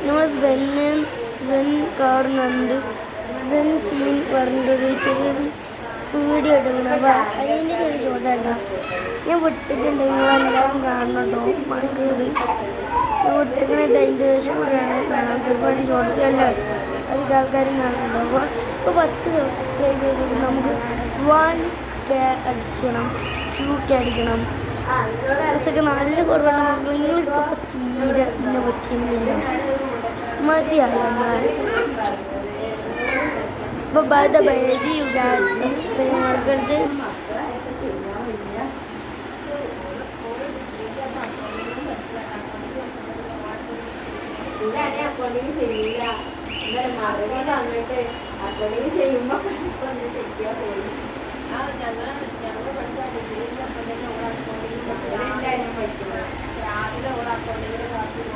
നമ്മൾ സെൻ കാണുന്നുണ്ട്. സെൻ സീൻ പറഞ്ഞൊരു ചെറിയൊരു വീഡിയോ എടുക്കണം. അപ്പോൾ അതിൻ്റെ ഒരു ഷോട്ടാണ് ഞാൻ വിട്ടിട്ടുണ്ട്. നിങ്ങളെല്ലാവരും കാണണം കേട്ടോ, മറക്കരുത്. ഞാൻ വിട്ടിക്കണത് അതിൻ്റെ ശേഷം കൂടെയാണ് കാണാൻ ഒരുപാട് ഷോർട്സ് അല്ല അധികം ആൾക്കാരും കാണുന്നുണ്ട്. അപ്പോൾ 10 സബ്സ്ക്രൈബ് ചെയ്തിട്ട് നമുക്ക് 1K അടിക്കണം, 2K അടിക്കണം. ഒക്കെ നല്ല കുറവുണ്ട്. നിങ്ങൾക്കിപ്പോൾ തീരെ പിന്നെ പറ്റുന്നില്ല, മതിയായി നമ്മളെ. അപ്പോൾ by the by, you guys, subscribe മറക്കരുത്. അക്കൗണ്ടിങ് ചെയ്യില്ല എന്നാലും മറുപടി തന്നിട്ട് അക്കൗണ്ടിങ് ചെയ്യുമ്പോൾ തെറ്റിയാ പോയി. ഞങ്ങൾ പഠിച്ച ഡിഗ്രിയിൽ അക്കൗണ്ടിങ് അക്കൗണ്ടിങ് രാവിലെ ഓരോ അക്കൗണ്ടിങ്ങിന്റെ ക്ലാസ്സിൽ